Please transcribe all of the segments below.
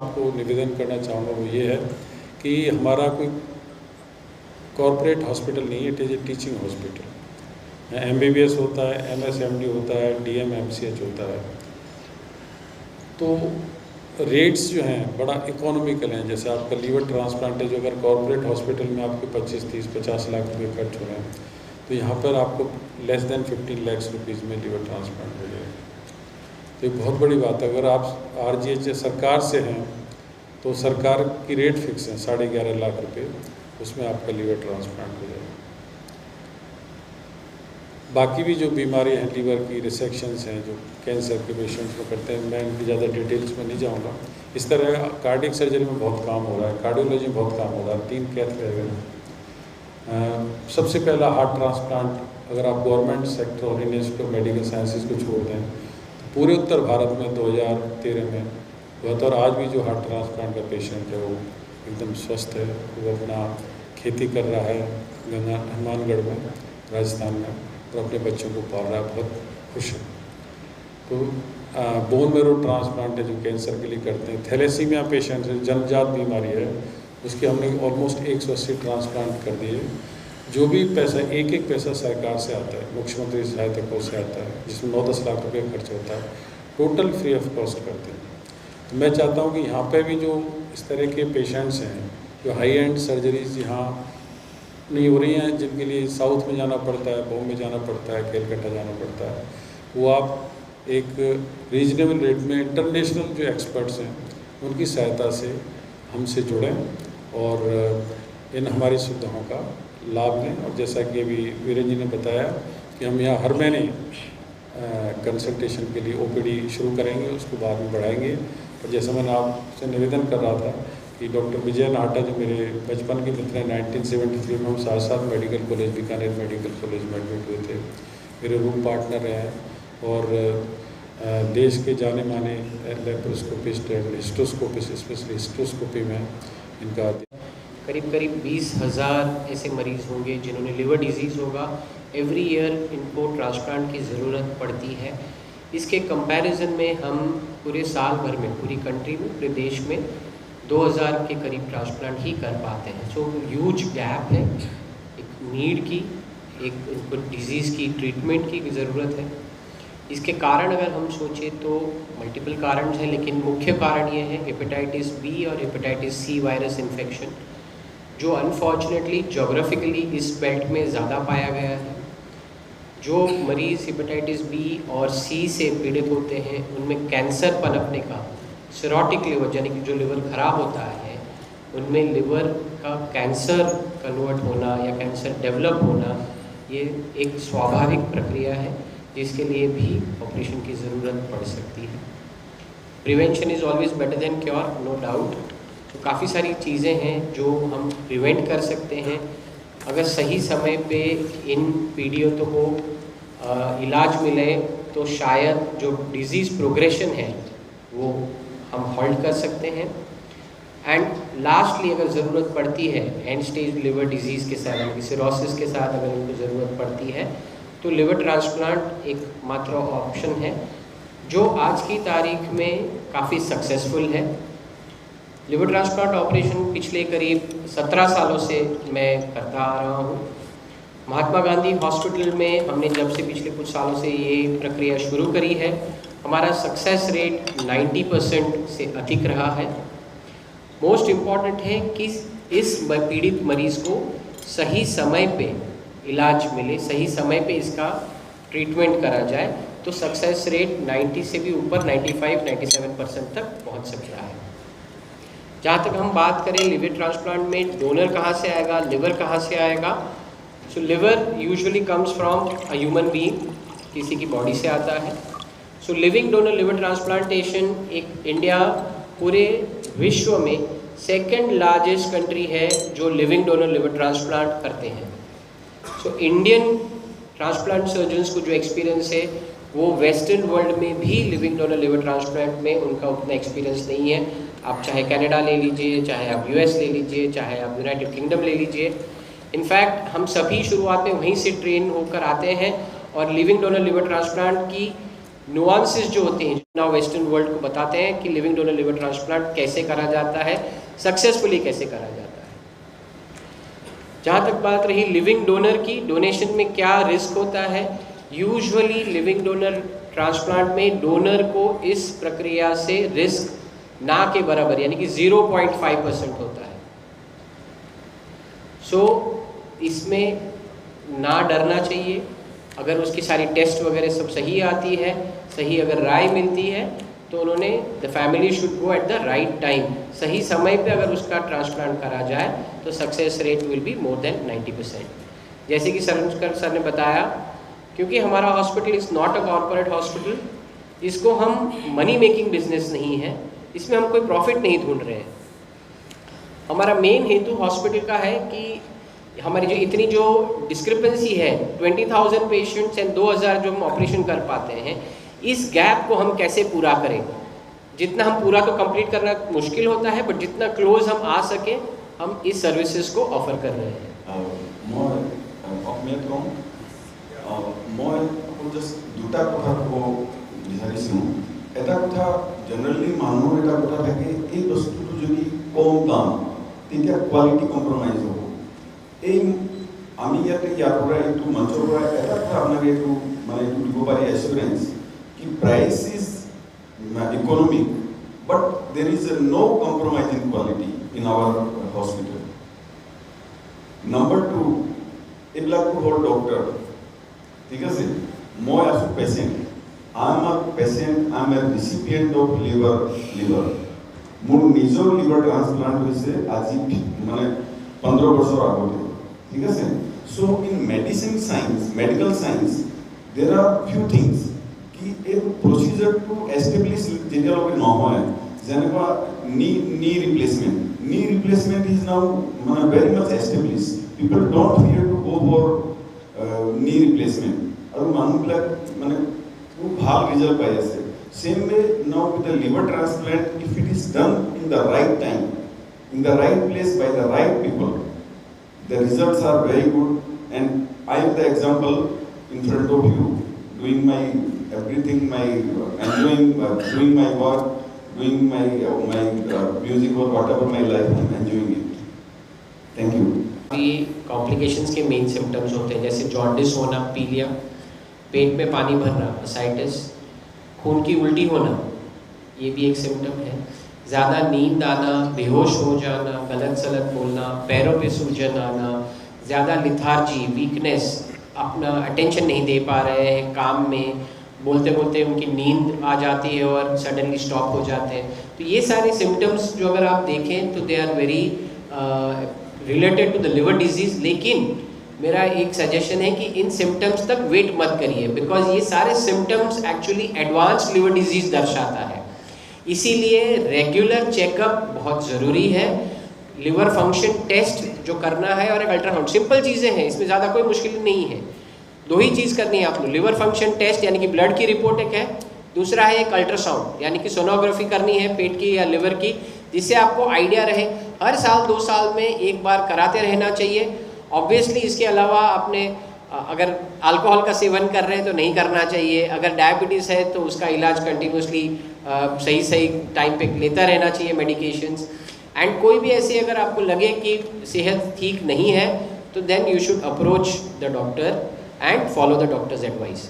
आपको निवेदन करना चाहूँगा वो ये है कि हमारा कोई कॉरपोरेट हॉस्पिटल नहीं है, it is a teaching hospital. MBBS होता है, MSMD होता है, DM MCH होता है। तो रेट्स जो हैं बड़ा इकोनॉमिकल हैं। जैसे आपका लीवर ट्रांसप्लांट है, जो अगर कॉरपोरेट हॉस्पिटल में आपके 25, 30, 50 लाख रुपए खर्च हो रहे हैं, तो यहाँ पर आपको लेस देन 15 लाख रुपीज़ में लीवर ट्रांसप्लांट हो जाएगा। तो ये बहुत बड़ी बात है। अगर आप RGH सरकार से हैं तो सरकार की रेट फिक्स है 11.5 लाख रुपये, उसमें आपका लीवर ट्रांसप्लांट हो जाएगा। बाकी भी जो बीमारियां हैं, लीवर की रिसेक्शंस हैं जो कैंसर के पेशेंट्स में करते हैं, मैं इनकी ज़्यादा डिटेल्स में नहीं जाऊंगा। इस तरह कार्डियक सर्जरी में बहुत काम हो रहा है, कार्डियोलॉजी में बहुत काम हो रहा है। 3 कैथ रह गए। सबसे पहला हार्ट ट्रांसप्लांट, अगर आप गवर्नमेंट सेक्टर और यूनिवर्सिटी मेडिकल साइंसेज को छोड़ दें तो पूरे उत्तर भारत में 2013 में हुआ था। और आज भी जो हार्ट ट्रांसप्लांट का पेशेंट है वो एकदम स्वस्थ है, वो अपना खेती कर रहा है गंगा हनुमानगढ़ में, राजस्थान में, और अपने बच्चों को पाल रहा है, बहुत खुश है। तो बोन मैरो ट्रांसप्लांट है जो कैंसर के लिए करते हैं। थैलेसीमिया पेशेंट है, जन्मजात बीमारी है, उसके हमने ऑलमोस्ट 180 ट्रांसप्लांट कर दिए। जो भी पैसा, एक पैसा सरकार से आता है, मुख्यमंत्री सहायता कोष से आता है, जिसमें 9-10 लाख रुपये खर्च होता है, टोटल फ्री ऑफ कॉस्ट करते हैं। तो मैं चाहता हूँ कि यहाँ पे भी जो इस तरह के पेशेंट्स हैं, जो हाई एंड सर्जरीज यहाँ नहीं हो रही हैं, जिनके लिए साउथ में जाना पड़ता है, बॉम्बे जाना पड़ता है, कलकत्ता जाना पड़ता है, वो आप एक रीजनेबल रेट में इंटरनेशनल जो एक्सपर्ट्स हैं उनकी सहायता से हमसे जुड़ें और इन हमारी सुविधाओं का लाभ लें। और जैसा कि अभी वीरेंद्र जी ने बताया कि हम यहाँ हर महीने कंसल्टेशन के लिए OPD शुरू करेंगे, उसको बाद में बढ़ाएंगे। और जैसा मैंने आपसे निवेदन कर रहा था कि डॉक्टर विजय नाहटा जो मेरे बचपन के मित्र हैं, 1973 में हम साथ medical college, Bikaner medical college में एडमिट हुए थे, मेरे रूम पार्टनर रहे हैं। और देश के जाने माने लेप्रोस्कोपिस्ट एंड हिस्टोस्कोपिस्ट, स्पेशली हिस्टोस्कोपी में इनका करीब 20,000 ऐसे मरीज़ होंगे जिन्होंने लिवर डिजीज़ होगा। एवरी ईयर इनको ट्रांसप्लांट की ज़रूरत पड़ती है। इसके कंपैरिजन में हम पूरे साल भर में, पूरी कंट्री में, पूरे देश में 2000 के करीब ट्रांसप्लांट ही कर पाते हैं। सो ह्यूज गैप है, एक नीड की, एक उनको डिजीज़ की ट्रीटमेंट की ज़रूरत है। इसके कारण अगर हम सोचें तो मल्टीपल कारण हैं, लेकिन मुख्य कारण ये है हेपेटाइटिस B और हेपेटाइटिस C वायरस इन्फेक्शन, जो अनफॉर्चुनेटली जोग्राफिकली इस बेल्ट में ज़्यादा पाया गया है। जो मरीज़ हेपेटाइटिस B और C से पीड़ित होते हैं उनमें कैंसर पनपने का, सिरोटिक लिवर यानी कि जो लिवर खराब होता है उनमें लिवर का कैंसर कन्वर्ट होना या कैंसर डेवलप होना, ये एक स्वाभाविक प्रक्रिया है जिसके लिए भी ऑपरेशन की ज़रूरत पड़ सकती है। Prevention is always better than cure, no doubt. तो काफ़ी सारी चीज़ें हैं जो हम प्रिवेंट कर सकते हैं अगर सही समय पे इन पीड़ितों को इलाज मिले, तो शायद जो डिजीज़ प्रोग्रेशन है वो हम हॉल्ट कर सकते हैं। एंड लास्टली अगर ज़रूरत पड़ती है एंड स्टेज लिवर डिजीज़ के साथ, यानी सिरोसिस के साथ अगर उनको ज़रूरत पड़ती है, तो लिवर ट्रांसप्लांट एक मात्र ऑप्शन है जो आज की तारीख में काफ़ी सक्सेसफुल है। लिवर ट्रांसप्लांट ऑपरेशन पिछले करीब 17 सालों से मैं करता आ रहा हूँ। महात्मा गांधी हॉस्पिटल में हमने जब से पिछले कुछ सालों से ये प्रक्रिया शुरू करी है, हमारा सक्सेस रेट 90% से अधिक रहा है। मोस्ट इम्पॉर्टेंट है कि इस पीड़ित मरीज़ को सही समय पे इलाज मिले, सही समय पे इसका ट्रीटमेंट करा जाए, तो सक्सेस रेट 90 से भी ऊपर 95-97% तक पहुंच सकता है। जहाँ तक हम बात करें लिवर ट्रांसप्लांट में डोनर कहाँ से आएगा, लिवर कहाँ से आएगा, so liver usually comes from a human being, किसी की बॉडी से आता है। So living donor liver transplantation एक इंडिया पूरे विश्व में सेकेंड लार्जेस्ट कंट्री है जो लिविंग डोनर लिवर ट्रांसप्लांट करते हैं। सो इंडियन ट्रांसप्लांट सर्जन्स को जो एक्सपीरियंस है वो वेस्टर्न वर्ल्ड में भी लिविंग डोनर लिवर ट्रांसप्लांट में उनका उतना एक्सपीरियंस नहीं है। आप चाहे कनाडा ले लीजिए, चाहे आप US ले लीजिए, चाहे आप यूनाइटेड किंगडम ले लीजिए। इनफैक्ट हम सभी शुरुआत में वहीं से ट्रेन होकर आते हैं और लिविंग डोनर लिवर ट्रांसप्लांट की नुआंसेस जो होते हैं, ना वेस्टर्न वर्ल्ड को बताते हैं कि लिविंग डोनर लिवर ट्रांसप्लांट कैसे करा जाता है, सक्सेसफुली कैसे करा जाता है। जहाँ तक बात रही लिविंग डोनर की, डोनेशन में क्या रिस्क होता है, यूजुअली लिविंग डोनर ट्रांसप्लांट में डोनर को इस प्रक्रिया से रिस्क ना के बराबर यानी कि 0.5% होता है। सो इसमें ना डरना चाहिए। अगर उसकी सारी टेस्ट वगैरह सब सही आती है, सही अगर राय मिलती है, तो उन्होंने the family should go at the right time, सही समय पे अगर उसका ट्रांसप्लांट करा जाए तो success rate will be more than 90%। जैसे कि सर ने बताया, क्योंकि हमारा hospital is not a corporate hospital, इसको हम मनी मेकिंग बिजनेस नहीं है, इसमें हम कोई प्रॉफिट नहीं ढूंढ रहे हैं। हमारा मेन हेतु हॉस्पिटल का है कि हमारी जो इतनी जो डिस्क्रिपेंसी है 20,000 पेशेंट्स एंड 2,000 जो हम ऑपरेशन कर पाते हैं, इस गैप को हम कैसे पूरा करें। जितना हम पूरा तो कंप्लीट करना मुश्किल होता है, बट जितना क्लोज हम आ सके हम इस सर्विसेज को ऑफर कर रहे हैं। মই জাষ্ট দুটা কথা ক'ব বিচাৰিছোঁ। এটা কথা জেনেৰেলি মানুহৰ এটা কথা থাকে, এই বস্তুটো যদি কম দাম তেতিয়া কোৱালিটি কম্প্ৰমাইজ হ'ব। এই আমি ইয়াৰ পৰা এইটো মঞ্চৰ পৰা এটা কথা আপোনাক এইটো মানে এইটো দিব পাৰি এছুৰেঞ্চ কি price is economic, but there is no compromise in quality in our hospital. Number 2, এইবিলাকো হ'ল ডক্টৰ, ঠিক আছে। মই আছোঁ patient, I am a patient, I am a recipient of liver. মোৰ নিজৰ লিভাৰ ট্ৰান্সপ্লান্ট হৈছে আজি মানে 15 বছৰ আগতে, ঠিক আছে। So in medicine science, medical science, দেৰ আৰ ফিউ থিংছ কি এই প্ৰচিজাৰটো এষ্টাব্লিছ যেতিয়ালৈকে নহয়, যেনেকুৱা নি ৰিপ্লেচমেণ্ট ইজ নাও মানে very much established. People don't fear to go for knee replacement, আৰু মানুহবিলাক মানে খুব ভাল ৰিজাল্ট পাই আছে। Same way now with the liver transplant, if it is done in the right time, in the right place by the right people, the results are very good. And I am the example in front of you, doing my everything, enjoying doing my work, doing my music or whatever my life, I am enjoying it. Thank you. ये complications के main symptoms होते हैं, जैसे jaundice होना, पीलिया, पेट में पानी भरना, असाइटिस, खून की उल्टी होना, ये भी एक सिम्टम है। ज़्यादा नींद आना, बेहोश हो जाना, गलत सलत बोलना, पैरों पे सूजन आना, ज़्यादा लिथार्जी, वीकनेस, अपना अटेंशन नहीं दे पा रहे हैं काम में, बोलते बोलते उनकी नींद आ जाती है और सडनली स्टॉप हो जाते हैं। तो ये सारे सिम्टम्स जो अगर आप देखें तो they are very related to the liver disease. लेकिन मेरा एक सजेशन है कि इन सिम्टम्स तक वेट मत करिए, बिकॉज ये सारे symptoms actually advance liver disease दर्शाता है। इसीलिए रेगुलर चेकअप बहुत ज़रूरी है। लिवर फंक्शन टेस्ट जो करना है और एक अल्ट्रासाउंड, सिंपल चीज़ें हैं, इसमें ज़्यादा कोई मुश्किल नहीं है। 2 ही चीज़ करनी है आपको, लिवर फंक्शन टेस्ट यानी कि ब्लड की रिपोर्ट एक है, दूसरा है एक अल्ट्रासाउंड यानी कि सोनोग्राफी करनी है पेट की या लिवर की, जिससे आपको आइडिया रहे। हर साल 2 साल में एक बार कराते रहना चाहिए। ऑब्वियसली इसके अलावा आपने अगर अल्कोहल का सेवन कर रहे हैं तो नहीं करना चाहिए, अगर डायबिटीज़ है तो उसका इलाज कंटिन्यूसली सही टाइम पे लेता रहना चाहिए मेडिकेशंस। एंड कोई भी ऐसी अगर आपको लगे कि सेहत ठीक नहीं है तो then you should approach the doctor and follow the doctor's advice.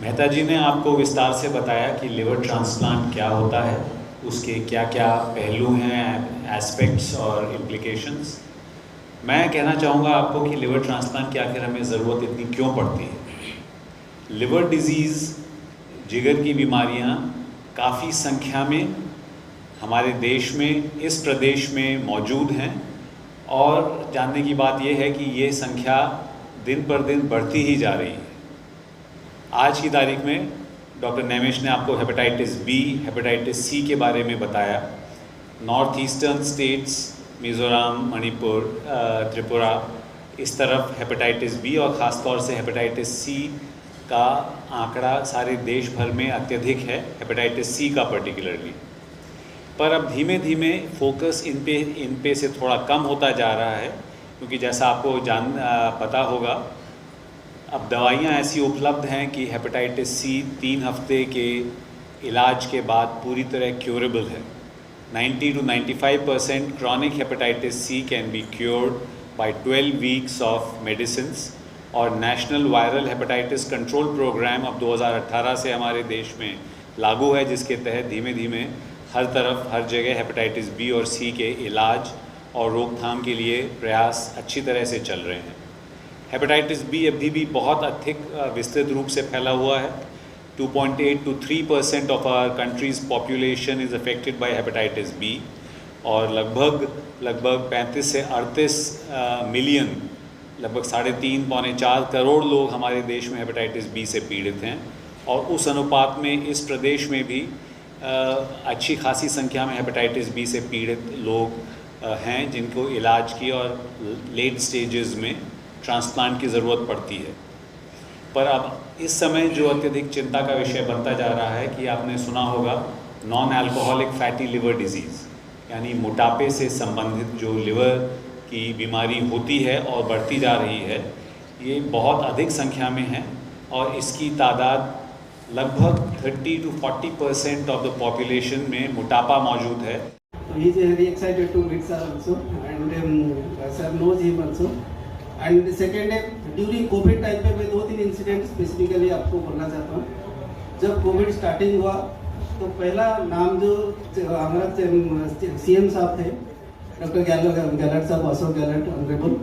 Mehta ji ने आपको विस्तार से बताया कि लिवर ट्रांसप्लांट क्या होता है, उसके क्या क्या पहलू हैं, एस्पेक्ट्स और इम्प्लिकेशंस। मैं कहना चाहूँगा आपको कि लिवर ट्रांसप्लांट की आखिर हमें ज़रूरत इतनी क्यों पड़ती है। लिवर डिजीज़, जिगर की बीमारियाँ काफ़ी संख्या में हमारे देश में, इस प्रदेश में मौजूद हैं, और जानने की बात यह है कि ये संख्या दिन पर दिन बढ़ती ही जा रही है। आज की तारीख में डॉक्टर नैमिष ने आपको हेपेटाइटिस बी, हेपेटाइटिस सी के बारे में बताया। North eastern states, Mizoram, Manipur, Tripura, इस तरफ हेपेटाइटिस बी और ख़ास तौर से हेपेटाइटिस सी का आंकड़ा सारे देश भर में अत्यधिक है, हेपेटाइटिस सी का पर्टिकुलरली। पर अब धीमे धीमे फोकस इन पे से थोड़ा कम होता जा रहा है, क्योंकि जैसा आपको पता होगा अब दवाइयाँ ऐसी उपलब्ध हैं कि हेपेटाइटिस सी 3 हफ्ते के इलाज के बाद पूरी तरह क्योरेबल है। 90 to 95% chronic hepatitis C can be cured by 12 weeks of medicines। और national viral hepatitis control programme अब 2018 से हमारे देश में लागू है, जिसके तहत धीमे धीमे हर तरफ हर जगह हेपेटाइटिस बी और सी के इलाज और रोकथाम के लिए प्रयास अच्छी तरह से चल रहे हैं। हेपेटाइटिस बी अभी भी बहुत अधिक विस्तृत रूप से फैला हुआ है। 2.8 to 3% of our country's population is affected by hepatitis B और लगभग 35 से 38 मिलियन, लगभग 3.5 पौने 4 करोड़ लोग हमारे देश में हेपेटाइटिस बी से पीड़ित हैं। और उस अनुपात में इस प्रदेश में भी अच्छी खासी संख्या में हेपेटाइटिस बी से पीड़ित लोग हैं जिनको इलाज की और लेट स्टेजेस में ट्रांसप्लांट की ज़रूरत पड़ती है। पर अब इस समय जो अत्यधिक चिंता का विषय बनता जा रहा है कि आपने सुना होगा non alcoholic fatty liver disease, यानी मोटापे से संबंधित जो लिवर की बीमारी होती है और बढ़ती जा रही है, ये बहुत अधिक संख्या में है और इसकी तादाद लगभग 30 to 40% ऑफ द पॉपुलेशन में मोटापा मौजूद है। He is very excited to meet sir also, and sir knows him also. And second है, during कोविड टाइम पे मैं 2-3 इंसिडेंट स्पेसिफिकली आपको बोलना चाहता हूँ। जब कोविड स्टार्टिंग हुआ तो पहला नाम जो हमारा सीएम साहब थे, डॉक्टर गहलोत साहब, अशोक गहलोत ऑनरेबल,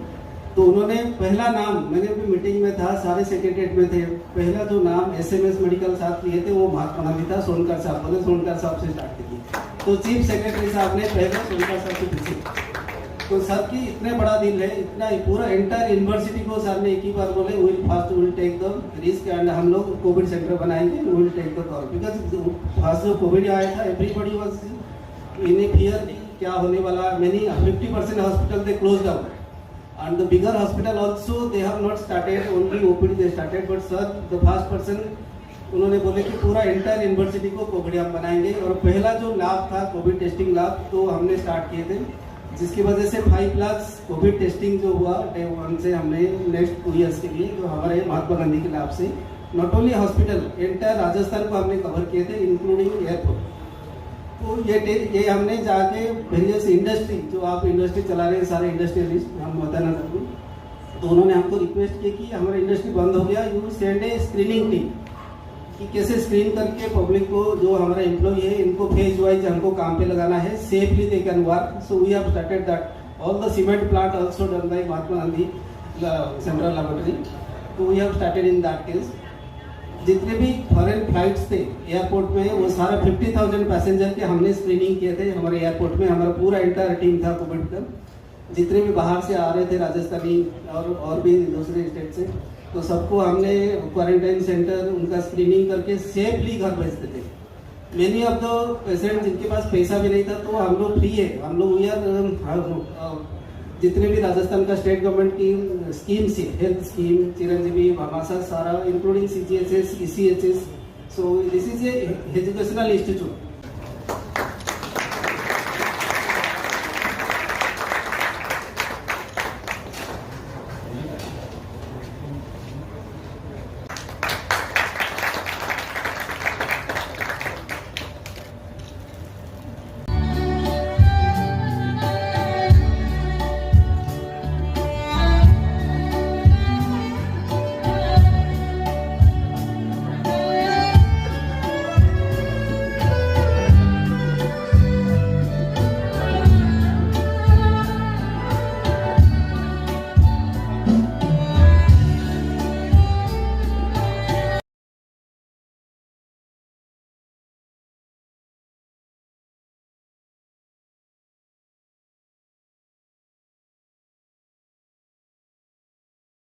तो उन्होंने पहला नाम, मैंने भी मीटिंग में था, सारे सेक्रेटरीट में थे, पहला जो नाम SMS मेडिकल साहब लिए थे वो महात्मा गांधी था। सोनकर साहब बोले, सोनकर साहब से स्टार्ट की। तो चीफ सेक्रेटरी साहब ने पहले सोनकर साहब से पूछे। तो सर की इतने बड़ा दिल है, इतना पूरा एंटायर यूनिवर्सिटी को सर ने एक ही बार बोले, will take the risk and हम लोग कोविड सेंटर बनाएंगे, will take the call. Because first जो कोविड आया था everybody was in a fear क्या होने वाला। Many 50% hospital they close down and the bigger hospital also they have not started, only OPD they started, but sir the first person उन्होंने बोले कि पूरा एंटायर यूनिवर्सिटी को कोविड हम बनाएंगे। और पहला जो लैब था कोविड टेस्टिंग लैब तो हमने स्टार्ट किए थे, जिसकी वजह से 5 लाख कोविड टेस्टिंग जो हुआ डे 1 से हमने नेक्स्ट 2 ईयर्स के लिए, जो हमारे महात्मा गांधी के लैब से not only hospital entire Rajasthan को हमने कवर किए थे इंक्लूडिंग एयरपोर्ट। तो ये हमने जाके वेरियस इंडस्ट्री, जो आप इंडस्ट्री चला रहे हैं सारे इंडस्ट्रियलिस्ट, हम बताना चाहते हैं, तो उन्होंने हमको रिक्वेस्ट की कि हमारा इंडस्ट्री बंद हो गया, you send A screening team कि कैसे स्क्रीन करके पब्लिक को, जो हमारा एम्प्लॉय है इनको फेज वाइज हमको काम पे लगाना है, safely they can work. So we have started that. All the cement plant also done by Mahatma Gandhi central laboratory. तो we have started in that case. जितने भी फॉरेन फ्लाइट्स थे एयरपोर्ट में, वो सारा 50,000 पैसेंजर के हमने स्क्रीनिंग किए थे हमारे एयरपोर्ट में। हमारा पूरा एंटायर टीम था कोविड का। जितने भी बाहर से आ रहे थे, राजस्थानी और भी दूसरे स्टेट से, तो सबको हमने क्वारंटाइन सेंटर उनका स्क्रीनिंग करके सेफली घर भेजते थे। मेनी ऑफ द पेशेंट जिनके पास पैसा भी नहीं था, तो हम लोग फ्री है, हम लोग जितने भी राजस्थान का स्टेट गवर्नमेंट की स्कीम से, हेल्थ स्कीम, चिरंजीवी, भामाशाह, सारा including CGHS, ECHS। So this is a educational institute.